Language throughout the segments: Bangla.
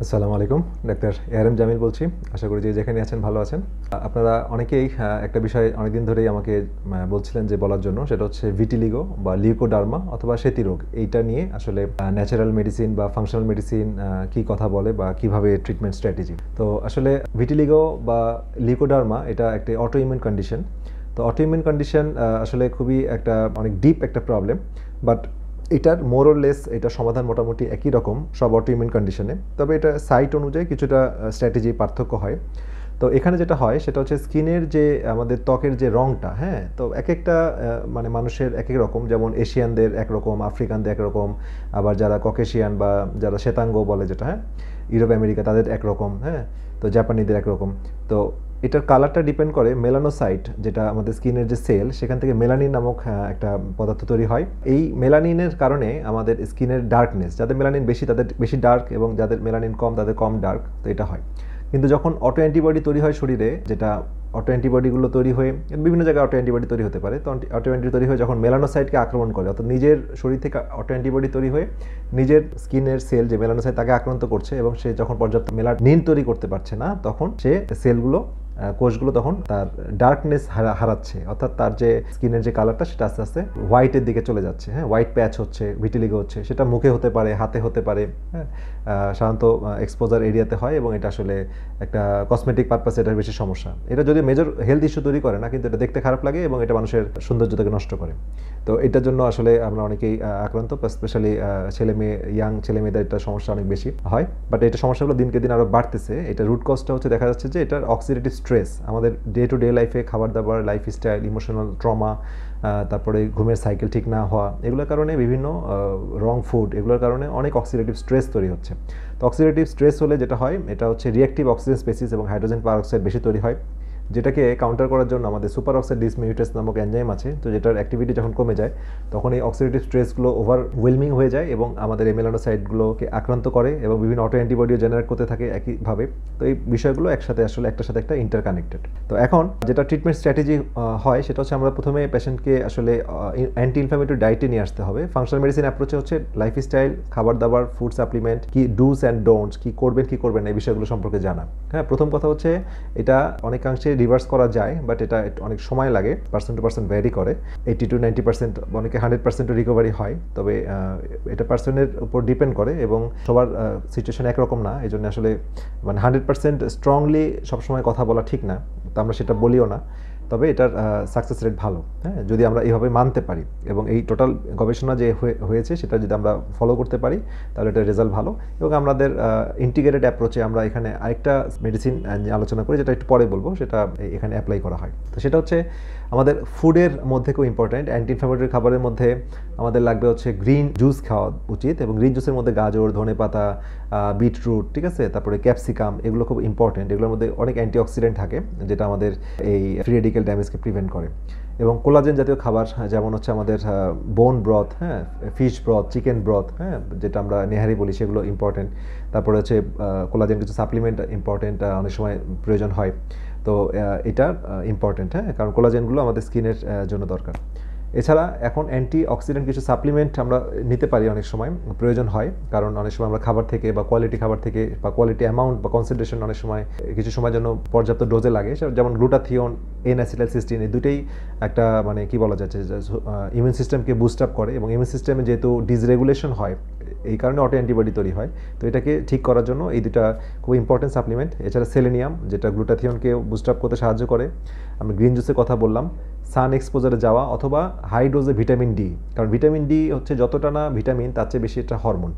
আসসালামু আলাইকুম, ডাক্তার এআরএম জামিল বলছি। আশা করি যে যেখানে আছেন ভালো আছেন। আপনারা অনেকেই একটা বিষয় অনেকদিন ধরেই আমাকে বলছিলেন যে বলার জন্য, সেটা হচ্ছে ভিটিলিগো বা লিউকোডার্মা অথবা সেতি রোগ। এইটা নিয়ে আসলে ন্যাচারাল মেডিসিন বা ফাংশনাল মেডিসিন কি কথা বলে বা কিভাবে ট্রিটমেন্ট স্ট্র্যাটেজি। তো আসলে ভিটিলিগো বা লিউকোডার্মা এটা একটা অটোইমিউন কন্ডিশন। তো অটোইমিউন কন্ডিশন আসলে খুবই একটা অনেক ডিপ একটা প্রবলেম, বাট এটার মোরলেস এটা সমাধান মোটামুটি একই রকম সব অটোইমিউন কন্ডিশনে, তবে এটা সাইট অনুযায়ী কিছুটা স্ট্র্যাটেজি পার্থক্য হয়। তো এখানে যেটা হয় সেটা হচ্ছে স্কিনের যে আমাদের ত্বকের যে রঙটা, হ্যাঁ, তো এক একটা মানে মানুষের এক এক রকম, যেমন এশিয়ানদের একরকম, আফ্রিকানদের একরকম, আবার যারা ককেশিয়ান বা যারা শ্বেতাঙ্গ বলে যেটা, হ্যাঁ, ইউরোপ আমেরিকা তাদের একরকম, হ্যাঁ, তো জাপানিদের একরকম। তো এটার কালারটা ডিপেন্ড করে মেলানোসাইট, যেটা আমাদের স্কিনের যে সেল, সেখান থেকে মেলানিন নামক একটা পদার্থ তৈরি হয়। এই মেলানিনের কারণে আমাদের স্কিনের ডার্কনেস, যাদের মেলানিন বেশি তাদের বেশি ডার্ক, এবং যাদের মেলানিন কম তাদের কম ডার্ক, তো এটা হয়। কিন্তু যখন অটো অ্যান্টিবডি তৈরি হয় শরীরে, যেটা অটো অ্যান্টিবডিগুলো তৈরি হয়ে বিভিন্ন জায়গায় অটো অ্যান্টিবডি তৈরি হতে পারে, তো অটো অ্যান্টিবডি তৈরি হয়ে যখন মেলানোসাইটকে আক্রমণ করে, অর্থাৎ নিজের শরীর থেকে অটো অ্যান্টিবডি তৈরি হয়ে নিজের স্কিনের সেল যে মেলানোসাইট তাকে আক্রান্ত করছে, এবং সে যখন পর্যাপ্ত মেলানিন তৈরি করতে পারছে না, তখন সে সেলগুলো কোষগুলো তখন তার ডার্কনেস হারাচ্ছে, অর্থাৎ তার যে স্কিনের যে কালারটা সেটা আস্তে আস্তে হোয়াইটের দিকে চলে যাচ্ছে। হ্যাঁ, হোয়াইট প্যাচ হচ্ছে, ভিটিলিগো হচ্ছে, সেটা মুখে হতে পারে, হাতে হতে পারে। হ্যাঁ, সাধারণত এক্সপোজার এরিয়াতে হয়, এবং এটা আসলে একটা কসমেটিক পারপাসে এটার বেশি সমস্যা। এটা যদি মেজর হেলথ ইস্যু তৈরি করে না, কিন্তু এটা দেখতে খারাপ লাগে এবং এটা মানুষের সৌন্দর্যতাকে নষ্ট করে। তো এটার জন্য আসলে আমরা অনেকেই আক্রান্ত, স্পেশালি ছেলে মেয়ে, ইয়াং ছেলে মেয়েদের এটা সমস্যা অনেক বেশি হয়। বাট এটা সমস্যাগুলো দিনকে দিন আরও বাড়তেছে। এটা রুট কজটা হচ্ছে দেখা যাচ্ছে যে এটার অক্সিডেটিভ স্ট্রেস, আমাদের ডে টু ডে লাইফে খাবার দাবার, লাইফস্টাইল, ইমোশনাল ট্রমা, তারপরে ঘুমের সাইকেল ঠিক না হওয়া, এগুলোর কারণে বিভিন্ন রং ফুড, এগুলোর কারণে অনেক অক্সিডেটিভ স্ট্রেস তৈরি হচ্ছে। তো অক্সিডেটিভ স্ট্রেস হলে যেটা হয়, এটা হচ্ছে রিঅ্যাক্টিভ অক্সিজেন স্পেসিস এবং হাইড্রোজেন পারঅক্সাইড বেশি তৈরি হয়, যেটাকে কাউন্টার করার জন্য আমাদের সুপার অক্সাইড ডিসমিউটেস নামক এনজাইম আছে। তো যেটার অ্যাক্টিভিটি যখন কমে যায়, তখন এই অক্সিডেটিভ স্ট্রেসগুলো ওভারওয়েলমিং হয়ে যায় এবং আমাদের এই মেলানোসাইটগুলোকে আক্রান্ত করে, এবং বিভিন্ন অটো অ্যান্টিবডিও জেনারেট করতে থাকে একইভাবে। তো এই বিষয়গুলো একসাথে আসলে একটার সাথে একটা ইন্টারকানেক্টেড। তো এখন যেটা ট্রিটমেন্ট স্ট্র্যাটেজি হয়, সেটা হচ্ছে আমরা প্রথমে পেশেন্টকে আসলে অ্যান্টি ইনফ্লামেটরি ডায়েটে নিয়ে আসতে হবে। ফাংশনাল মেডিসিন অ্যাপ্রোচে হচ্ছে লাইফস্টাইল, খাবার দাবার, ফুড সাপ্লিমেন্ট, কি ডুস অ্যান্ড ডোন্টস, কি করবেন কি করবেন এই বিষয়গুলো সম্পর্কে জানা। হ্যাঁ, প্রথম কথা হচ্ছে এটা অনেকাংশে রিভার্স করা যায়, বাট এটা অনেক সময় লাগে, পার্সেন্ট টু পার্সেন্ট ভ্যারি করে। 80 to 90%, অনেকে 100% রিকভারি হয়, তবে এটা পার্সনের উপর ডিপেন্ড করে এবং সবার সিচুয়েশন একরকম না। এই জন্য আসলে মানে 100% স্ট্রংলি সবসময় কথা বলা ঠিক না, তো আমরা সেটা বলিও না। তবে এটার সাকসেস রেট ভালো, হ্যাঁ, যদি আমরা এইভাবে মানতে পারি এবং এই টোটাল গবেষণা যে হয়েছে সেটা যদি আমরা ফলো করতে পারি, তাহলে এটার রেজাল্ট ভালো। এবং আমাদের ইন্টিগ্রেটেড অ্যাপ্রোচে আমরা এখানে আরেকটা মেডিসিন নিয়ে আলোচনা করি, যেটা একটু পরে বলবো, সেটা এখানে অ্যাপ্লাই করা হয়। তো সেটা হচ্ছে আমাদের ফুডের মধ্যে খুব ইম্পর্ট্যান্ট। অ্যান্টি ইনফ্লামেটরি খাবারের মধ্যে আমাদের লাগবে হচ্ছে গ্রিন জুস খাওয়া উচিত, এবং গ্রিন জুসের মধ্যে গাজর, ধনেপাতা, বিটরুট, ঠিক আছে, তারপরে ক্যাপসিকাম, এগুলো খুব ইম্পর্ট্যান্ট। এগুলোর মধ্যে অনেক অ্যান্টিঅক্সিডেন্ট থাকে, যেটা আমাদের এই ফ্রি রেডিক্যাল ড্যামেজকে প্রিভেন্ট করে। এবং কোলাজেন জাতীয় খাবার, যেমন হচ্ছে আমাদের বোন ব্রথ, হ্যাঁ, ফিশ ব্রথ, চিকেন ব্রথ, হ্যাঁ, যেটা আমরা নেহারি বলি, সেগুলো ইম্পর্টেন্ট। তারপরে হচ্ছে কোলাজেন কিছু সাপ্লিমেন্ট ইম্পর্টেন্ট অনেক সময় প্রয়োজন হয়। তো এটা ইম্পর্টেন্ট, হ্যাঁ, কারণ কোলাজেনগুলো আমাদের স্কিনের জন্য দরকার। এছাড়া এখন অ্যান্টি অক্সিডেন্ট কিছু সাপ্লিমেন্ট আমরা নিতে পারি, অনেক সময় প্রয়োজন হয়, কারণ অনেক সময় আমরা খাবার থেকে বা কোয়ালিটি খাবার থেকে বা কোয়ালিটি অ্যামাউন্ট বা কনসেন্ট্রেশন অনেক সময় কিছু সময়ের জন্য পর্যাপ্ত ডোজে লাগে, যেমন গ্লুটাথিওন, N-অ্যাসিটাইলসিস্টিন, এই দুটোই একটা মানে কি বলা যাচ্ছে, ইমিউন সিস্টেমকে বুস্ট আপ করে, এবং ইমিউন সিস্টেমে যেহেতু ডিসরেগুলেশন হয়, এই কারণে অটো অ্যান্টিবডি তৈরি হয়। তো এটাকে ঠিক করার জন্য এই দুটা খুব ইম্পর্টেন্ট সাপ্লিমেন্ট। এছাড়া সেলেনিয়াম, যেটা গ্লুটাথিওনকে বুস্ট আপ করতে সাহায্য করে। আমরা গ্রিন জুসের কথা বললাম। সান এক্সপোজারে যাওয়া অথবা হাই ডোজে ভিটামিন ডি, কারণ ভিটামিন ডি হচ্ছে যতটা না ভিটামিন, তার চেয়ে বেশি এটা হরমোন।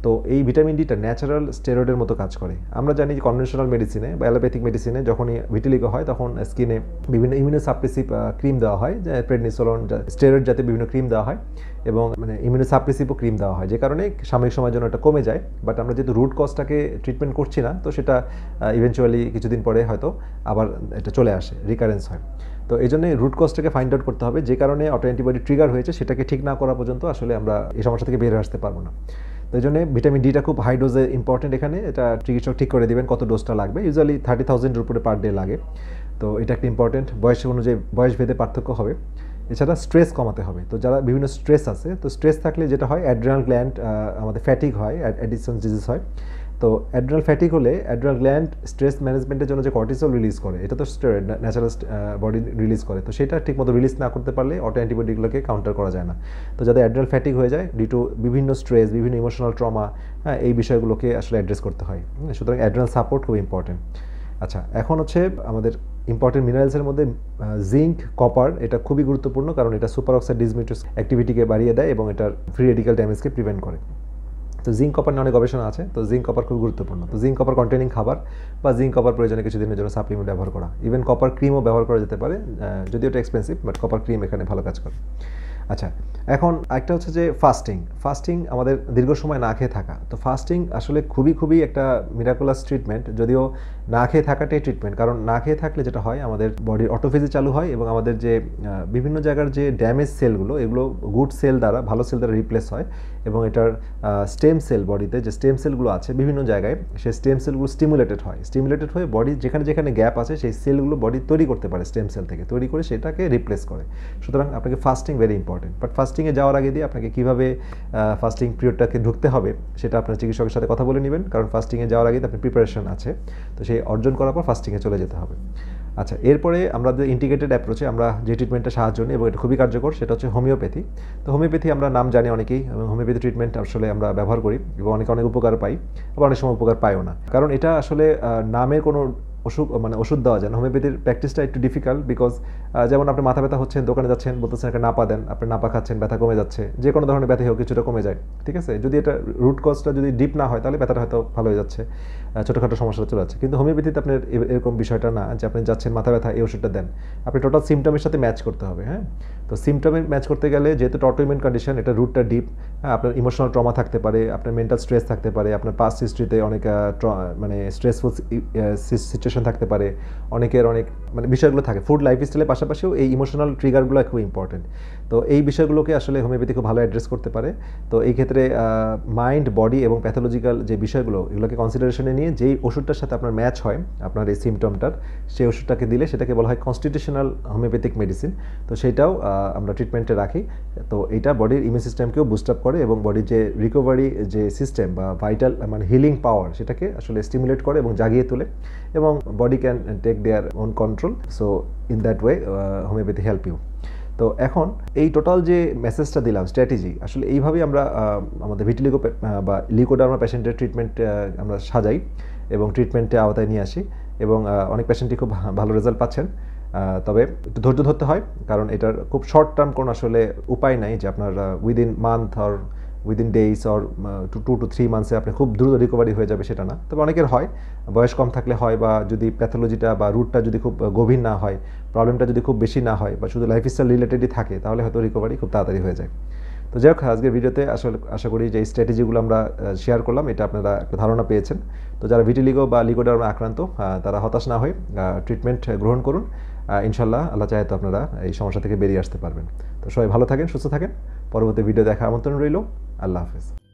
তো এই ভিটামিন ডিটা ন্যাচারাল স্টেরয়েডের মতো কাজ করে। আমরা জানি যে কনভেনশনাল মেডিসিনে বা অ্যালোপ্যাথিক মেডিসিনে যখনই ভিটিলিগো হয়, তখন স্কিনে বিভিন্ন ইমিউনোসাপ্রেসিভ ক্রিম দেওয়া হয়, যে প্রেডনিসোলন, স্টেরয়েড জাতীয় বিভিন্ন ক্রিম দেওয়া হয়, এবং মানে ইমিউনোসাপ্রেসিভও ক্রিম দেওয়া হয়, যে কারণে সাময়িক সময়ের জন্য এটা কমে যায়। বাট আমরা যেহেতু রুট কজটাকে ট্রিটমেন্ট করছি না, তো সেটা ইভেনচুয়ালি কিছুদিন পরে হয়তো আবার এটা চলে আসে, রিকারেন্স হয়। তো এই জন্য রুট কজটাকে ফাইন্ড আউট করতে হবে, যে কারণে অটো অ্যান্টিবডি ট্রিগার হয়েছে, সেটাকে ঠিক না করা পর্যন্ত আসলে আমরা এই সমস্যা থেকে বের হয়ে আসতে পারবো না। তো এই জন্য ভিটামিন ডিটা খুব হাই ডোজে ইম্পর্টেন্ট। এখানে এটা চিকিৎসক ঠিক করে দেবেন কত ডোজটা লাগবে, ইউজুয়ালি 30,000 উপরে পার ডে লাগে। তো এটা একটা ইম্পর্টেন্ট, বয়স অনুযায়ী বয়স ভেদে পার্থক্য হবে। এছাড়া স্ট্রেস কমাতে হবে। তো যারা বিভিন্ন স্ট্রেস আছে, তো স্ট্রেস থাকলে যেটা হয়, অ্যাড্রিনাল গ্ল্যান্ড আমাদের ফ্যাটিক হয়, অ্যাডিকশন ডিজিজ হয়। তো তো অ্যাড্রিনাল ফ্যাটিক হলে অ্যাড্রিনাল গ্ল্যান্ড স্ট্রেস ম্যানেজমেন্টের জন্য যে কর্টিসল রিলিজ করে, এটা তো স্টেরয়েড ন্যাচারাল বডি রিলিজ করে, তো সেটা ঠিকমতো রিলিজ না করতে পারলে অটো অ্যান্টিবডিগুলোকে কাউন্টার করা যায় না। তো যাদের অ্যাড্রিনাল ফ্যাটিক হয়ে যায় ডিউ টু বিভিন্ন স্ট্রেস, বিভিন্ন ইমোশনাল ট্রমা, হ্যাঁ, এই বিষয়গুলোকে আসলে অ্যাড্রেস করতে হয়। সুতরাং অ্যাড্রিনাল সাপোর্ট খুব ইম্পর্টেন্ট। আচ্ছা, এখন হচ্ছে আমাদের ইম্পর্টেন্ট মিনারেলসের মধ্যে জিঙ্ক, কপার, এটা খুবই গুরুত্বপূর্ণ, কারণ এটা সুপার অক্সাইড ডিসমিউটেস অ্যাক্টিভিটিকে বাড়িয়ে দেয় এবং এটার ফ্রি রেডিক্যাল ড্যামেজকে প্রিভেন্ট করে। তো জিঙ্ক কপার নিয়ে অনেক গবেষণা আছে, তো জিঙ্ক কপার খুব গুরুত্বপূর্ণ। তো জিঙ্ক কপার কন্টেনিং খাবার বা জিঙ্ক কপার প্রয়োজনে কিছুদিনের জন্য সাপ্লিমেন্ট ব্যবহার করা, ইভেন কপার ক্রিমও ব্যবহার করা যেতে পারে, যদিও এটা এক্সপেন্সিভ, বাট কপার ক্রিম এখানে ভালো কাজ করে। আচ্ছা, এখন একটা হচ্ছে যে ফাস্টিং আমাদের দীর্ঘ সময় না খেয়ে থাকা। তো ফাস্টিং আসলে খুবই একটা মিরাকুলাস ট্রিটমেন্ট, যদিও না খেয়ে থাকাটাই ট্রিটমেন্ট, কারণ না খেয়ে থাকলে যেটা হয় আমাদের বডির অটোফেজি চালু হয় এবং আমাদের যে বিভিন্ন জায়গার যে ড্যামেজ সেলগুলো, এগুলো গুড সেল দ্বারা, ভালো সেল দ্বারা রিপ্লেস হয় এবং এটার স্টেম সেল, বডিতে যে স্টেম সেলগুলো আছে বিভিন্ন জায়গায়, সেই স্টেম সেলগুলো স্টিমুলেটেড হয়ে বডি যেখানে গ্যাপ আছে সেই সেলগুলো বডি তৈরি করতে পারে, স্টেম সেল থেকে তৈরি করে সেটাকে রিপ্লেস করে। সুতরাং আপনাকে ফাস্টিং ভেরি ইম্পর্টেন্ট। বাট ফাস্টিংয়ে যাওয়ার আগে দিয়ে আপনাকে কীভাবে ফাস্টিং পিরিয়ডটাকে ঢুকতে হবে সেটা আপনার চিকিৎসকের সাথে কথা বলে নেবেন, কারণ ফাস্টিংয়ে যাওয়ার আগে আপনার প্রিপারেশন আছে, তো সেই অর্জন করার পর ফাস্টিংয়ে চলে যেতে হবে। আচ্ছা, এরপরে আমরা যে ইন্টিগ্রেটেড অ্যাপ্রোচে আমরা যে ট্রিটমেন্টটা সাহায্য নিই এবং এটা খুবই কার্যকর, সেটা হচ্ছে হোমিওপ্যাথি। তো হোমিওপ্যাথি আমরা নাম জানি অনেকেই, এবং হোমিওপ্যাথি ট্রিটমেন্ট আসলে আমরা ব্যবহার করি এবং অনেক উপকার পাই, আবার অনেক সময় উপকার পাইও না, কারণ এটা আসলে নামের কোনো ওষুধ দেওয়া যায় না। হোমিওপ্যাথির প্র্যাকটিসটা একটু ডিফিকাল্ট, বিকজ যেমন আপনি মাথা ব্যথা হচ্ছেন, দোকানে যাচ্ছেন, বলতেছেন একটা নাপা দেন, আপনি নাপা খাচ্ছেন, ব্যথা কমে যাচ্ছে, যে কোনো ধরনের ব্যথা হোক কিছুটা কমে যায়, ঠিক আছে, যদি এটা রুট কজটা যদি ডিপ না হয় তাহলে ব্যথাটা হয়তো ভালো হয়ে যাচ্ছে, ছোটোখাটো সমস্যা চলে যাচ্ছে। কিন্তু হোমিওপ্যাথিতে আপনার এরকম বিষয়টা না যে আপনি যাচ্ছেন মাথা ব্যথা এই ওষুধটা দেন, আপনি টোটাল সিমটমের সাথে ম্যাচ করতে হবে। হ্যাঁ, তো সিমটমে ম্যাচ করতে গেলে যেহেতু অটোইমিউন কন্ডিশন, এটা রুটটা ডিপ, হ্যাঁ, আপনার ইমোশনাল ট্রমা থাকতে পারে, আপনার মেন্টাল স্ট্রেস থাকতে পারে, আপনার পাস্ট হিস্ট্রিতে অনেক স্ট্রেসফুল সিচুয়েশন থাকতে পারে, অনেকের অনেক বিষয়গুলো থাকে, ফুড লাইফস্টাইলের পাশাপাশিও এই ইমোশনাল ট্রিগারগুলো খুব ইম্পর্টেন্ট। তো এই বিষয়গুলোকে আসলে হোমিওপ্যাথি খুব ভালো অ্যাড্রেস করতে পারে। তো এই ক্ষেত্রে মাইন্ড, বডি এবং প্যাথোলজিক্যাল যে বিষয়গুলো, এগুলোকে কনসিডারেশনে নিয়ে যেই ওষুধটার সাথে আপনার ম্যাচ হয় আপনার এই সিমটমটার, সেই ওষুধটাকে দিলে সেটাকে বলা হয় কনস্টিটিউশনাল হোমিওপ্যাথিক মেডিসিন। তো সেইটাও আমরা ট্রিটমেন্টে রাখি। তো এটা বডির ইমিউন সিস্টেমকেও বুস্ট আপ করে এবং বডির যে রিকভারি যে সিস্টেম বা ভাইটাল হিলিং পাওয়ার, সেটাকে আসলে স্টিমুলেট করে এবং জাগিয়ে তোলে, এবং body can take their own control. So in that way homeopathy help you. তো এখন এই টোটাল যে মেসেজটা দিলাম, স্ট্র্যাটেজি, আসলে এইভাবেই আমরা আমাদের ভিটিলিগো বা লিউকোডার্মা পেশেন্টের ট্রিটমেন্ট আমরা সাজাই এবং ট্রিটমেন্টে আওতায় নিয়ে আসি, এবং অনেক পেশেন্টই খুব ভালো রেজাল্ট পাচ্ছেন। তবে একটু ধৈর্য ধরতে হয়, কারণ এটার খুব শর্ট টার্ম কোনো আসলে উপায় নাই যে আপনার within month or within days or 2 to 3 মান্থসে আপনি খুব দ্রুত রিকভারি হয়ে যাবে, সেটা না। তবে অনেকের হয়, বয়স কম থাকলে হয়, বা যদি প্যাথোলজিটা বা রুটটা যদি খুব গভীর না হয়, প্রবলেমটা যদি খুব বেশি না হয়, বা শুধু লাইফস্টাইল রিলেটেডই থাকে, তাহলে হয়তো রিকভারি খুব তাড়াতাড়ি হয়ে যায়। তো যাই হোক, আজকের ভিডিওতে আসলে আশা করি যে এই স্ট্র্যাটেজিগুলো আমরা শেয়ার করলাম, এটা আপনারা একটা ধারণা পেয়েছেন। তো যারা ভিটিলিগো বা লিগোডার্মা আক্রান্ত, তারা হতাশ না হয়ে ট্রিটমেন্ট গ্রহণ করুন। ইনশাল্লাহ আল্লাহ চাহে তো আপনারা এই সমস্যা থেকে বেরিয়ে আসতে পারবেন। তো সবাই ভালো থাকেন, সুস্থ থাকেন। পরবর্তী ভিডিও দেখার আমন্ত্রণ রইল। আল্লাহ হাফেজ।